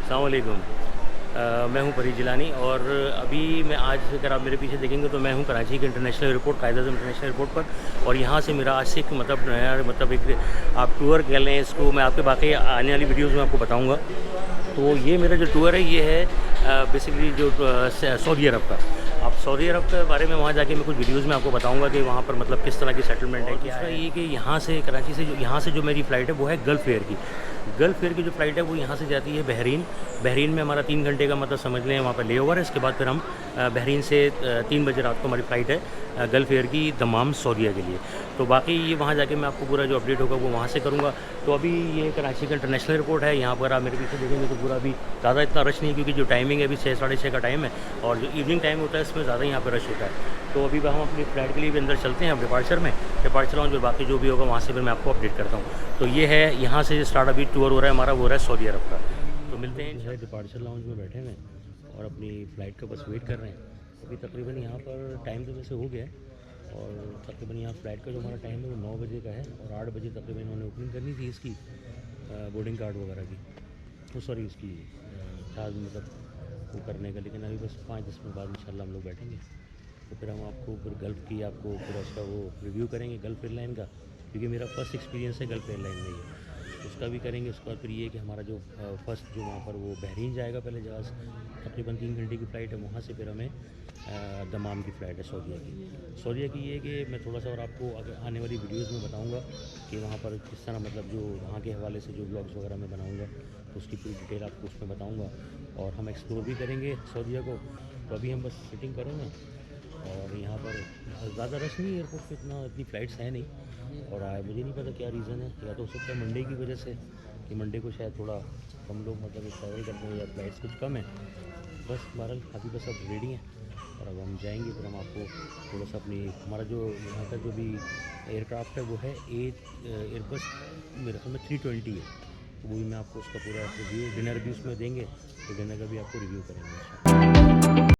अस्सलाम वालेकुम। मैं हूं फरीद जिलानी और अभी मैं आज अगर आप मेरे पीछे देखेंगे तो मैं हूं कराची के international airport Quaid-e-Azam international airport पर। और यहाँ से मेरा आज से एक मतलब नया मतलब एक आप टूर कह लें इसको, मैं आपके बाकी आने वाली वीडियोज़ में आपको बताऊँगा। तो ये मेरा जो टूर है ये है बेसिकली जो सऊदी अरब का। आप सऊदी अरब के बारे में वहाँ जाके मैं कुछ वीडियोज़ में आपको बताऊँगा कि वहाँ पर मतलब किस तरह की सेटलमेंट है, क्या है। ये कि यहाँ से कराची से यहाँ से जो मेरी फ़्लाइट है वो है गल्फ़ एयर की। गल्फ़ एयर की जो फ़्लाइट है वो यहाँ से जाती है बहरीन। बहरीन में हमारा 3 घंटे का मतलब समझ लें वहाँ पर ले ओवर है। इसके बाद फिर हम बहरीन से 3 बजे रात को हमारी फ़्लाइट है गल्फ़ एयर की दमाम सऊदीया के लिए। तो बाकी ये वहाँ जाके मैं आपको पूरा जो अपडेट होगा वो वहाँ से करूँगा। तो अभी ये कराची का इंटरनेशनल एयरपोर्ट है। यहाँ पर आप मेरे पीछे देखेंगे तो पूरा अभी ज़्यादा इतना रश नहीं है, क्योंकि जो टाइमिंग है अभी 6 साढ़े 6 का टाइम है और जो इवनिंग टाइम होता है इसमें ज़्यादा यहाँ पर रश होता है। तो अभी हम अपनी फ़्लाइट के लिए भी अंदर चलते हैं, अब डिपार्चर लाउंज, और बाकी जो भी होगा वहाँ से फिर मैं आपको अपडेट करता हूँ। तो ये है यहाँ से स्टार्ट अभी टूर हो रहा है हमारा, वो रहा है सऊदी अरब का। तो मिलते हैं। जो है डिपार्चर लाउंज में बैठे हुए हैं और अपनी फ़्लाइट का बस वेट कर रहे हैं। अभी तकरीबन यहाँ पर टाइम तो वैसे हो गया है और तकरीबन यहाँ फ़्लाइट का जो हमारा टाइम है वो 9 बजे का है और 8 बजे तकरीबन इन्होंने ओपनिंग करनी थी इसकी बोर्डिंग कार्ड वगैरह की, तो सॉरी इसकी चार्ज मतलब वो करने का। लेकिन अभी बस 5-10 मिनट बाद इंशाल्लाह हम लोग बैठेंगे। तो फिर हम आपको फिर गल्फ़ की आपको पूरा उसका वो रिव्यू करेंगे गल्फ़ एयरलाइन का, क्योंकि मेरा फ़र्स्ट एक्सपीरियंस है गल्फ़ एयरलाइन में ये, उसका भी करेंगे। उसके बाद फिर ये कि हमारा जो फ़र्स्ट जो वहाँ पर वो बहरीन जाएगा पहले जहाज़, तकरीबन 3 घंटे की फ़्लाइट है। वहाँ से फिर हमें दमाम की फ़्लाइट है सऊदीया की। सऊदीया की ये कि मैं थोड़ा सा और आपको आगे आने वाली वीडियोज़ में बताऊँगा कि वहाँ पर किस तरह मतलब जो वहाँ के हवाले से जो ब्लॉग्स वगैरह मैं बनाऊँगा तो उसकी पूरी डिटेल आपको उसमें बताऊँगा और हम एक्सप्लोर भी करेंगे सऊदीया को। तो अभी हम बस सिटिंग करेंगे और यहाँ पर ज़्यादा रश नहीं है एयरपोर्ट पे, इतनी फ़्लाइट्स है नहीं। और मुझे नहीं पता क्या रीज़न है, या तो हो सकता है मंडे की वजह से कि मंडे को शायद थोड़ा कम लोग मतलब ट्रैवल करते हैं या फ़्लाइट्स कुछ कम है। बस बहरहाल अभी बस अब रेडी हैं और अब हम जाएंगे। फिर हम आपको थोड़ा सा अपनी हमारा जो यहाँ का जो भी एयरक्राफ्ट है वो है एयरबस मेरे ख्याल में 320 है। तो वो भी मैं आपको उसका पूरा रिव्यू, डिनर भी उसमें देंगे तो डिनर का भी आपको रिव्यू करेंगे।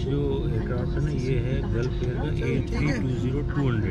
जो एयरक्राफ्ट है ना ये है गल्फ़ एयर का A320-200।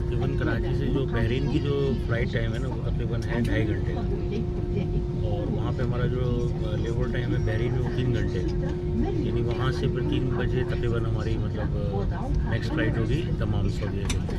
तकरीबन कराची से जो बहरीन की जो फ़्लाइट टाइम है ना वो तकरीबन है 2.5 घंटे, और वहाँ पे हमारा जो लेबर टाइम है बहरीन में वो 3 घंटे, यानी वहाँ से फिर 3 बजे तकरीबन हमारी मतलब नेक्स्ट फ़्लाइट होगी दमाम सऊदीया के लिए।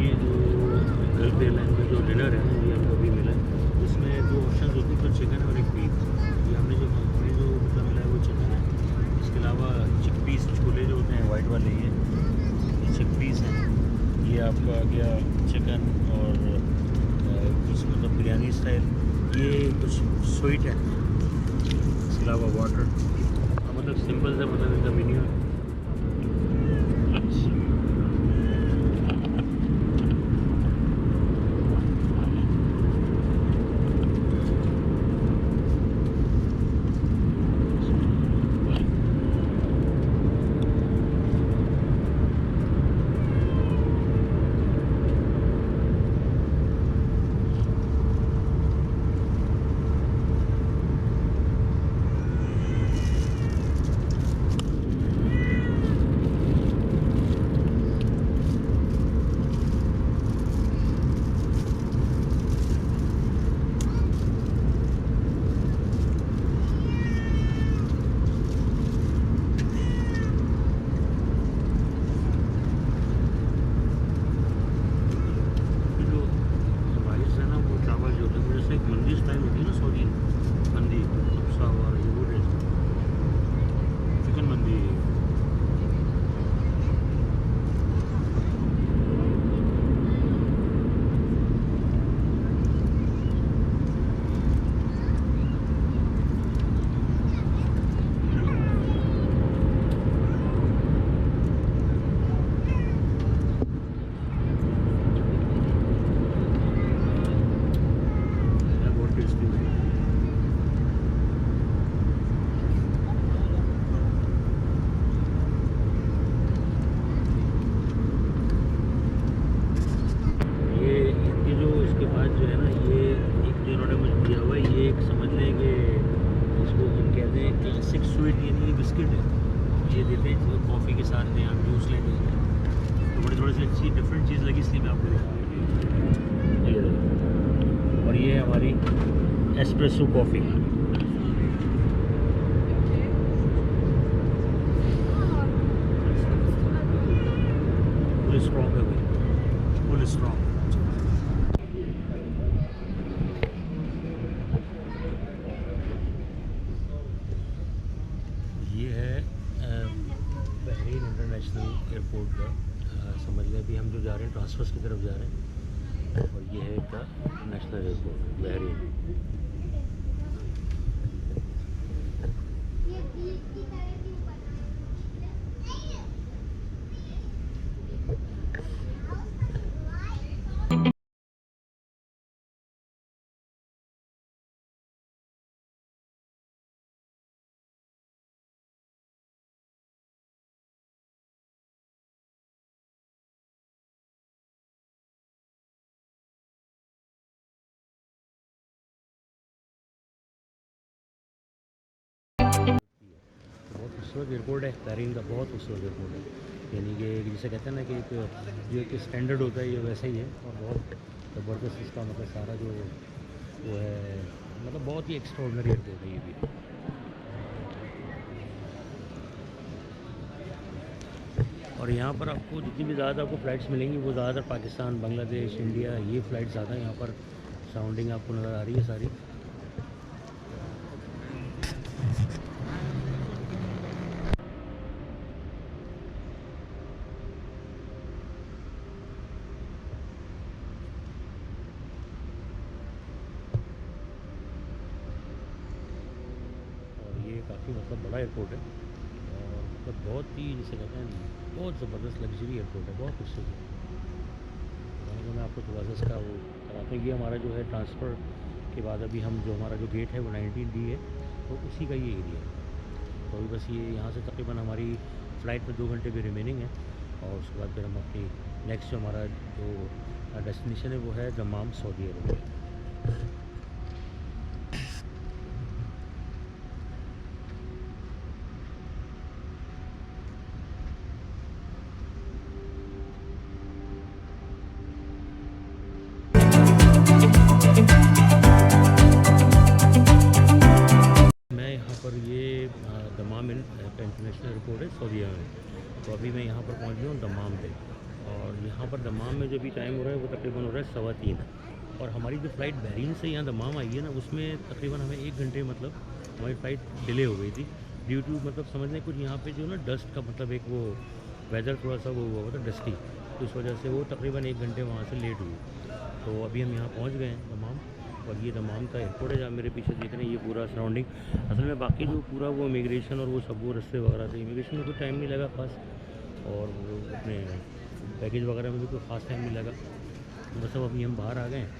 ये जो गल्फ़ एयरलाइन का जो डिनर है ये हमको अभी मिला है। इसमें 2 ऑप्शन होते हैं, चिकन और एक बीफ। ये हमें जो मतलब मिला है वो चिकन है। इसके अलावा चिकपीस छोले जो होते हैं वाइट वाले, ये चिकपीस हैं। ये आपका आ गया चिकन और कुछ मतलब बिरयानी स्टाइल, ये कुछ स्वीट है। इसके अलावा वाटर, मतलब सिंपल सा मतलब इनका मेन्यू है। बिस्किट है, ये देते हैं कॉफ़ी के साथ में, आप जूस लेते हैं तो बड़ी थोड़ी सी अच्छी डिफरेंट चीज़ लगी, इसलिए मैं आपको दिखा रही हूँ। और ये है हमारी एस्प्रेसो कॉफ़ी। फुल स्ट्रॉन्ग है भाई, फुल स्ट्रॉन्ग। ये है बहरीन इंटरनेशनल एयरपोर्ट का, समझ लें अभी हम जो जा रहे हैं ट्रांसफर्स की तरफ जा रहे हैं, और ये है इसका नेशनल एयरपोर्ट बहरीन। बहुत खूबसूरत एयरपोर्ट है बहरीन का, बहुत खूबसूरत एयरपोर्ट है। यानी कि जिसे कहते हैं ना कि एक जो एक स्टैंडर्ड होता है ये वैसा ही है, और बहुत ज़बरदस्त इसका मतलब सारा जो वो है, मतलब बहुत ही एक्स्ट्राऑर्डिनरी एयरपोर्ट है ये भी। और यहाँ पर आपको जितनी भी ज़्यादा आपको फ़्लाइट्स मिलेंगी वो ज़्यादातर पाकिस्तान, बांग्लादेश, इंडिया, ये फ़्लाइट ज़्यादा यहाँ पर सराउंडिंग आपको नज़र आ रही है सारी। काफ़ी मतलब बड़ा एयरपोर्ट है, और मतलब बहुत ही जिसे कहते हैं बहुत ज़बरदस्त लग्जरी एयरपोर्ट है, बहुत खूबसूरत है। तो मैं आपको थोड़ा सा इसका वो कराता हूँ। ये हमारा जो है ट्रांसफ़र के बाद अभी हम जो हमारा जो गेट है वो 19D है, तो उसी का ये एरिया है। तो अभी बस ये यहाँ से तकरीबन हमारी फ़्लाइट में 2 घंटे की रिमेनिंग है, और उसके बाद फिर हम अपनी नेक्स्ट जो हमारा जो डेस्टिनेशन है वो है दमाम, सऊदी अरब। पर ये दमाम इंटरनेशनल एयरपोर्ट है सऊदी अरब में। तो अभी मैं यहाँ पर पहुँच गया हूँ दमाम पे, और यहाँ पर दमाम में जो भी टाइम हो रहा है वो तकरीबन हो रहा है 3:15। और हमारी जो फ़्लाइट बहरीन से यहाँ दमाम आई है ना, उसमें तकरीबन हमें 1 घंटे मतलब हमारी फ़्लाइट डिले हो गई थी ड्यू टू मतलब समझ लें कुछ यहाँ पे जो ना डस्ट का मतलब एक वो वेदर थोड़ा सा वो हुआ था डस्टी, तो इस वजह से वो तकरीबन 1 घंटे वहाँ से लेट हुई। तो अभी हम यहाँ पहुँच गए हैं दमाम, और ये दमाम का एयरपोर्ट है जहाँ मेरे पीछे देख रहे हैं ये पूरा सराउंडिंग। असल में बाकी जो पूरा वो इमिग्रेशन और वो सब वो रस्ते वगैरह थे, इमिग्रेशन में कोई टाइम नहीं लगा ख़ास, और वो अपने पैकेज वगैरह में भी कोई ख़ास टाइम नहीं लगा। तो बस अब अभी हम बाहर आ गए हैं,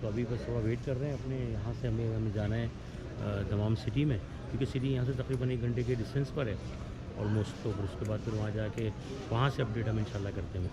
तो अभी बस थोड़ा वेट कर रहे हैं अपने यहाँ से, हमें जाना है दमाम सिटी में, क्योंकि सिटी यहाँ से तकरीबन 1 घंटे के डिस्टेंस पर है ऑलमोस्ट। तो फिर उसके बाद फिर वहाँ जाके वहाँ से अपडेट हम इंशाल्लाह करते हैं।